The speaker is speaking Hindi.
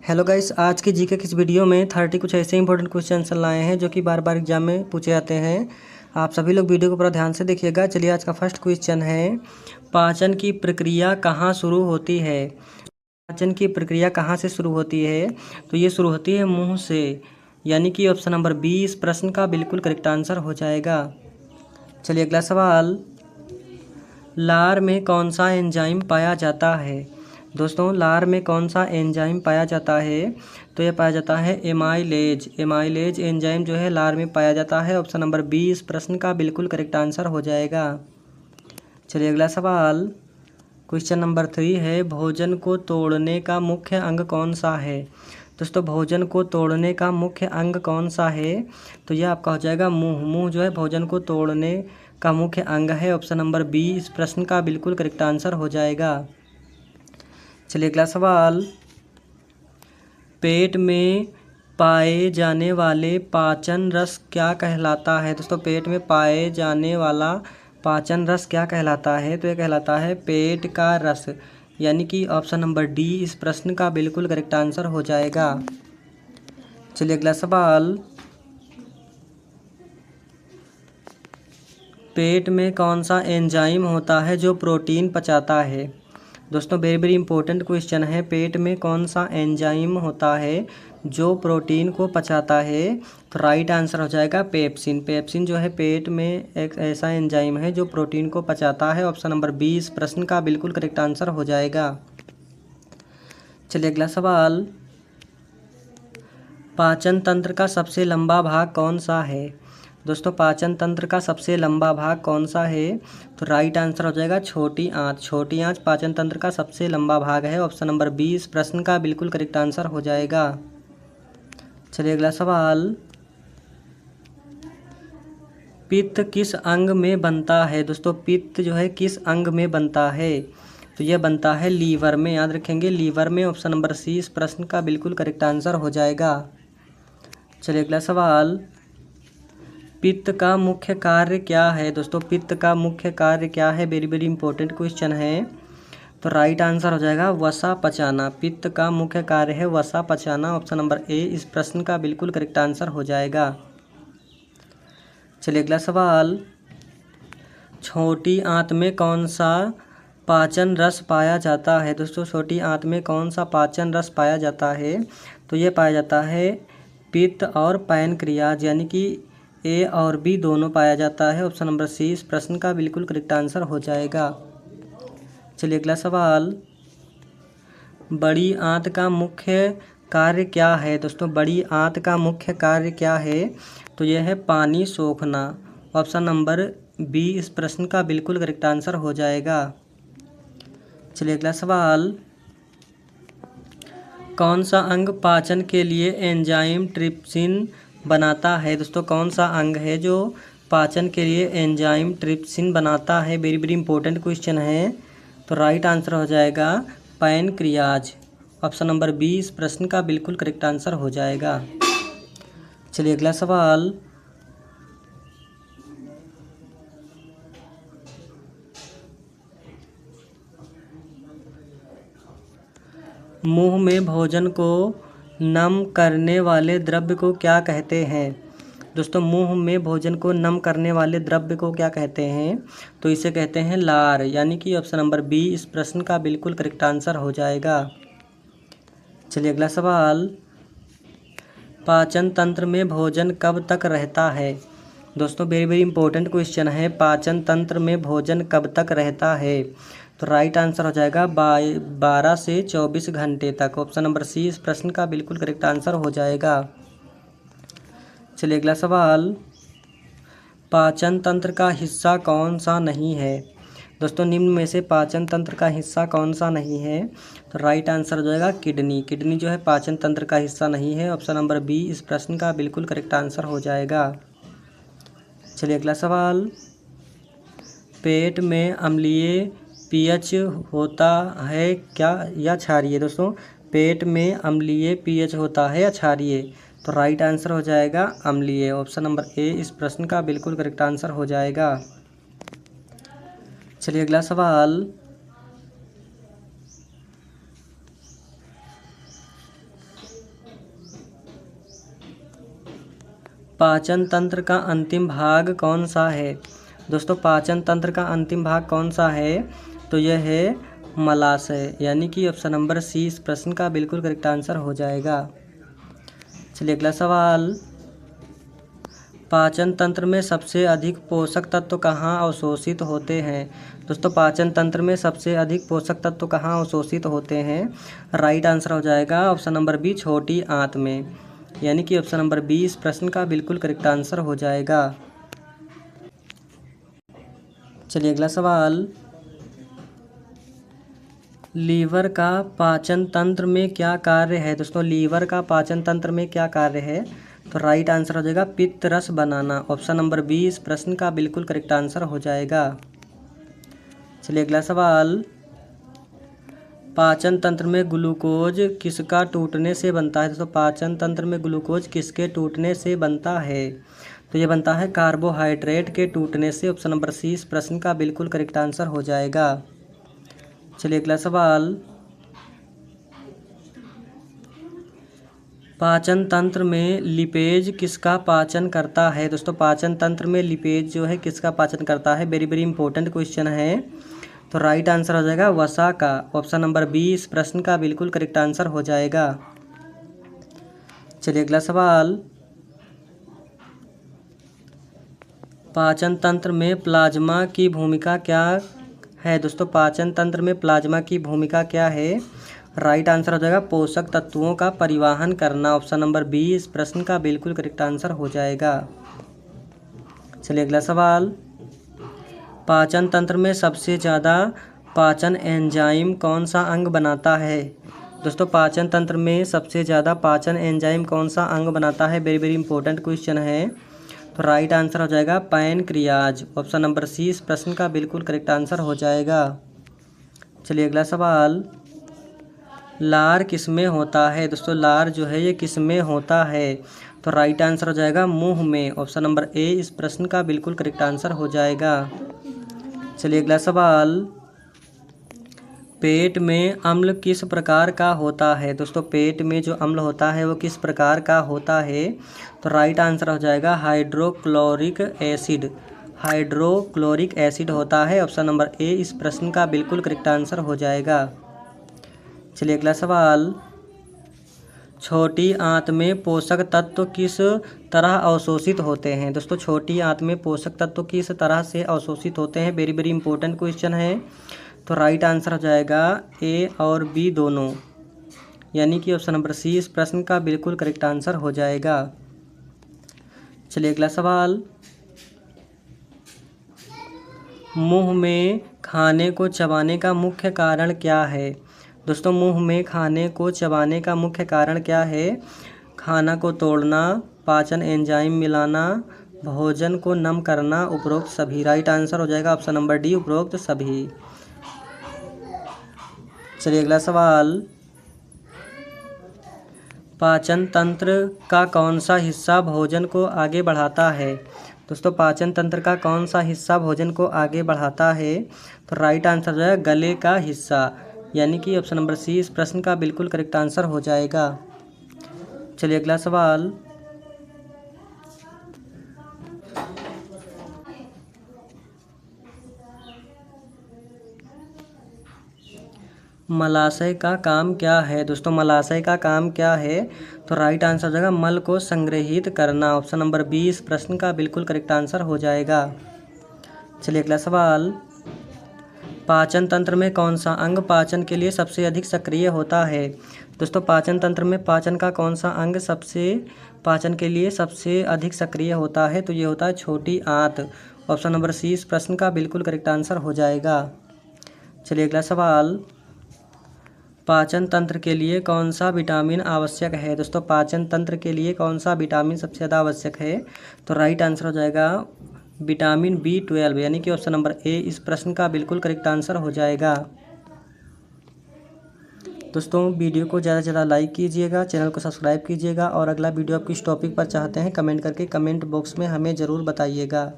हेलो गाइस, आज की जीके की इस वीडियो में 30 कुछ ऐसे इंपॉर्टेंट क्वेश्चन लाए हैं जो कि बार बार एग्जाम में पूछे जाते हैं। आप सभी लोग वीडियो को पूरा ध्यान से देखिएगा। चलिए, आज का फर्स्ट क्वेश्चन है, पाचन की प्रक्रिया कहाँ शुरू होती है। पाचन की प्रक्रिया कहाँ से शुरू होती है? तो ये शुरू होती है मुंह से, यानी कि ऑप्शन नंबर 20 प्रश्न का बिल्कुल करेक्ट आंसर हो जाएगा। चलिए अगला सवाल, लार में कौन सा एंजाइम पाया जाता है। दोस्तों, लार में कौन सा एंजाइम पाया जाता है? तो यह पाया जाता है एमाइलेज। एमाइलेज एंजाइम जो है लार में पाया जाता है। ऑप्शन नंबर 20 प्रश्न का बिल्कुल करेक्ट आंसर हो जाएगा। चलिए अगला सवाल, क्वेश्चन नंबर 3 है, भोजन को तोड़ने का मुख्य अंग कौन सा है। दोस्तों, भोजन को तोड़ने का मुख्य अंग कौन सा है? तो यह आपका हो जाएगा मुंह। मुंह जो है भोजन को तोड़ने का मुख्य अंग है। ऑप्शन नंबर 20 प्रश्न का बिल्कुल करेक्ट आंसर हो जाएगा। चलिए अगला सवाल, पेट में पाए जाने वाले पाचन रस क्या कहलाता है। दोस्तों, पेट में पाए जाने वाला पाचन रस क्या कहलाता है? तो यह कहलाता है पेट का रस, यानी कि ऑप्शन नंबर डी इस प्रश्न का बिल्कुल करेक्ट आंसर हो जाएगा। चलिए अगला सवाल, पेट में कौन सा एंजाइम होता है जो प्रोटीन पचाता है। दोस्तों, वेरी वेरी इंपॉर्टेंट क्वेश्चन है। पेट में कौन सा एंजाइम होता है जो प्रोटीन को पचाता है? तो राइट आंसर हो जाएगा पेप्सिन। पेप्सिन जो है पेट में एक ऐसा एंजाइम है जो प्रोटीन को पचाता है। ऑप्शन नंबर 20 प्रश्न का बिल्कुल करेक्ट आंसर हो जाएगा। चलिए अगला सवाल, पाचन तंत्र का सबसे लंबा भाग कौन सा है। दोस्तों, पाचन तंत्र का सबसे लंबा भाग कौन सा है? तो राइट आंसर हो जाएगा छोटी आंत। छोटी आंत पाचन तंत्र का सबसे लंबा भाग है। ऑप्शन नंबर 20 प्रश्न का बिल्कुल करेक्ट आंसर हो जाएगा। चलिए अगला सवाल, पित्त किस अंग में बनता है। दोस्तों, पित्त जो है किस अंग में बनता है? तो यह बनता है लीवर में। याद रखेंगे लीवर में। ऑप्शन नंबर सी इस प्रश्न का बिल्कुल करेक्ट आंसर हो जाएगा। चलिए अगला सवाल, पित्त का मुख्य कार्य क्या है। दोस्तों, पित्त का मुख्य कार्य क्या है? वेरी वेरी इंपॉर्टेंट क्वेश्चन है। तो राइट आंसर हो जाएगा वसा पचाना। पित्त का मुख्य कार्य है वसा पचाना। ऑप्शन नंबर ए इस प्रश्न का बिल्कुल करेक्ट आंसर हो जाएगा। चलिए अगला सवाल, छोटी आंत में कौन सा पाचन रस पाया जाता है। दोस्तों, छोटी आंत में कौन सा पाचन रस पाया जाता है? तो ये पाया जाता है पित्त और पैनक्रियाज, यानी कि ए और बी दोनों पाया जाता है। ऑप्शन नंबर सी इस प्रश्न का बिल्कुल करेक्ट आंसर हो जाएगा। चलिए अगला सवाल, बड़ी आंत का मुख्य कार्य क्या है। दोस्तों, बड़ी आंत का मुख्य कार्य क्या है? तो यह है पानी सोखना। ऑप्शन नंबर बी इस प्रश्न का बिल्कुल करेक्ट आंसर हो जाएगा। चलिए अगला सवाल, कौन सा अंग पाचन के लिए एंजाइम ट्रिप्सिन बनाता है। दोस्तों, कौन सा अंग है जो पाचन के लिए एंजाइम ट्रिप्सिन बनाता है? वेरी वेरी इंपॉर्टेंट क्वेश्चन है। तो राइट आंसर हो जाएगा पैनक्रियाज। ऑप्शन नंबर 20 प्रश्न का बिल्कुल करेक्ट आंसर हो जाएगा। चलिए अगला सवाल, मुंह में भोजन को नम करने वाले द्रव्य को क्या कहते हैं। दोस्तों, मुंह में भोजन को नम करने वाले द्रव्य को क्या कहते हैं? तो इसे कहते हैं लार, यानी कि ऑप्शन नंबर बी इस प्रश्न का बिल्कुल करेक्ट आंसर हो जाएगा। चलिए अगला सवाल, पाचन तंत्र में भोजन कब तक रहता है। दोस्तों, वेरी वेरी इंपॉर्टेंट क्वेश्चन है। पाचन तंत्र में भोजन कब तक रहता है? तो राइट आंसर हो जाएगा 12 से 24 घंटे तक। ऑप्शन नंबर सी इस प्रश्न का बिल्कुल करेक्ट आंसर हो जाएगा। चलिए अगला सवाल, पाचन तंत्र का हिस्सा कौन सा नहीं है। दोस्तों, निम्न में से पाचन तंत्र का हिस्सा कौन सा नहीं है? तो राइट आंसर हो जाएगा किडनी। किडनी जो है पाचन तंत्र का हिस्सा नहीं है। ऑप्शन नंबर बी इस प्रश्न का बिल्कुल करेक्ट आंसर हो जाएगा। चलिए अगला सवाल, पेट में अम्लीय पीएच होता है क्या या क्षारीय। दोस्तों, पेट में अम्लीय पीएच होता है या क्षारीय? तो राइट आंसर हो जाएगा अम्लीय। ऑप्शन नंबर ए इस प्रश्न का बिल्कुल करेक्ट आंसर हो जाएगा। चलिए अगला सवाल, पाचन तंत्र का अंतिम भाग कौन सा है? दोस्तों पाचन तंत्र का अंतिम भाग कौन सा है? तो यह है मलाशय, यानी कि ऑप्शन नंबर सी इस प्रश्न का बिल्कुल करेक्ट आंसर हो जाएगा। चलिए अगला सवाल, पाचन तंत्र में सबसे अधिक पोषक तत्व कहाँ अवशोषित होते हैं? दोस्तों पाचन तंत्र में सबसे अधिक पोषक तत्व कहाँ अवशोषित होते हैं? राइट आंसर हो जाएगा ऑप्शन नंबर बी छोटी आंत में, यानी कि ऑप्शन नंबर बी इस प्रश्न का बिल्कुल करेक्ट आंसर हो जाएगा। चलिए अगला सवाल, लीवर का पाचन तंत्र में क्या कार्य है? दोस्तों लीवर का पाचन तंत्र में क्या कार्य है? तो राइट आंसर हो जाएगा पित्त रस बनाना, ऑप्शन नंबर बी इस प्रश्न का बिल्कुल करेक्ट आंसर हो जाएगा। चलिए अगला सवाल, पाचन तंत्र में ग्लूकोज किसका टूटने से बनता है? दोस्तों पाचन तंत्र में ग्लूकोज किसके टूटने से बनता है? तो ये बनता है कार्बोहाइड्रेट के टूटने से, ऑप्शन नंबर सी इस प्रश्न का बिल्कुल करेक्ट आंसर हो जाएगा। चलिए अगला सवाल, पाचन तंत्र में लिपेज किसका पाचन करता है? दोस्तों पाचन तंत्र में लिपेज जो है किसका पाचन करता है? वेरी वेरी इंपॉर्टेंट क्वेश्चन है। तो राइट आंसर हो जाएगा वसा का, ऑप्शन नंबर बी इस प्रश्न का बिल्कुल करेक्ट आंसर हो जाएगा। चलिए अगला सवाल, पाचन तंत्र में प्लाज्मा की भूमिका क्या है? दोस्तों पाचन तंत्र में प्लाज्मा की भूमिका क्या है? राइट आंसर हो जाएगा पोषक तत्वों का परिवहन करना, ऑप्शन नंबर बी इस प्रश्न का बिल्कुल करेक्ट आंसर हो जाएगा। चलिए अगला सवाल, पाचन तंत्र में सबसे ज़्यादा पाचन एंजाइम कौन सा अंग बनाता है? दोस्तों पाचन तंत्र में सबसे ज़्यादा पाचन एंजाइम कौन सा अंग बनाता है? वेरी वेरी इंपॉर्टेंट क्वेश्चन है। तो राइट आंसर हो जाएगा पैनक्रियाज, ऑप्शन नंबर सी इस प्रश्न का बिल्कुल करेक्ट आंसर हो जाएगा। चलिए अगला सवाल, लार किस में होता है? दोस्तों लार जो है ये किस में होता है? तो राइट आंसर हो जाएगा मुंह में, ऑप्शन नंबर ए इस प्रश्न का बिल्कुल करेक्ट आंसर हो जाएगा। चलिए अगला सवाल, पेट में अम्ल किस प्रकार का होता है? दोस्तों पेट में जो अम्ल होता है वो किस प्रकार का होता है? तो राइट आंसर हो जाएगा हाइड्रोक्लोरिक एसिड, हाइड्रोक्लोरिक एसिड होता है, ऑप्शन नंबर ए इस प्रश्न का बिल्कुल करेक्ट आंसर हो जाएगा। चलिए अगला सवाल, छोटी आंत में पोषक तत्व किस तरह अवशोषित होते हैं? दोस्तों छोटी आंत में पोषक तत्व किस तरह से अवशोषित होते हैं? वेरी वेरी इंपॉर्टेंट क्वेश्चन है। तो राइट आंसर हो जाएगा ए और बी दोनों, यानी कि ऑप्शन नंबर सी इस प्रश्न का बिल्कुल करेक्ट आंसर हो जाएगा। चलिए अगला सवाल, मुंह में खाने को चबाने का मुख्य कारण क्या है? दोस्तों मुंह में खाने को चबाने का मुख्य कारण क्या है? खाना को तोड़ना, पाचन एंजाइम मिलाना, भोजन को नम करना, उपरोक्त सभी। राइट आंसर हो जाएगा ऑप्शन नंबर डी उपरोक्त सभी। चलिए अगला सवाल, पाचन तंत्र का कौन सा हिस्सा भोजन को आगे बढ़ाता है? दोस्तों पाचन तंत्र का कौन सा हिस्सा भोजन को आगे बढ़ाता है? तो राइट आंसर जो है गले का हिस्सा, यानी कि ऑप्शन नंबर सी इस प्रश्न का बिल्कुल करेक्ट आंसर हो जाएगा। चलिए अगला सवाल, मलाशय का काम क्या है? दोस्तों मलाशय का काम क्या है? तो राइट आंसर हो जाएगा मल को संग्रहित करना, ऑप्शन नंबर बी इस प्रश्न का बिल्कुल करेक्ट आंसर हो जाएगा। चलिए अगला सवाल, पाचन तंत्र में कौन सा अंग पाचन के लिए सबसे अधिक सक्रिय होता है? दोस्तों पाचन तंत्र में पाचन का कौन सा अंग पाचन के लिए सबसे अधिक सक्रिय होता है? तो ये होता है छोटी आंत, ऑप्शन नंबर सी इस प्रश्न का बिल्कुल करेक्ट आंसर हो जाएगा। चलिए अगला सवाल, पाचन तंत्र के लिए कौन सा विटामिन आवश्यक है? दोस्तों पाचन तंत्र के लिए कौन सा विटामिन सबसे ज़्यादा आवश्यक है? तो राइट आंसर हो जाएगा विटामिन B12, यानी कि ऑप्शन नंबर ए इस प्रश्न का बिल्कुल करेक्ट आंसर हो जाएगा। दोस्तों वीडियो को ज़्यादा से ज़्यादा लाइक कीजिएगा, चैनल को सब्सक्राइब कीजिएगा और अगला वीडियो आप किस टॉपिक पर चाहते हैं कमेंट करके कमेंट बॉक्स में हमें ज़रूर बताइएगा।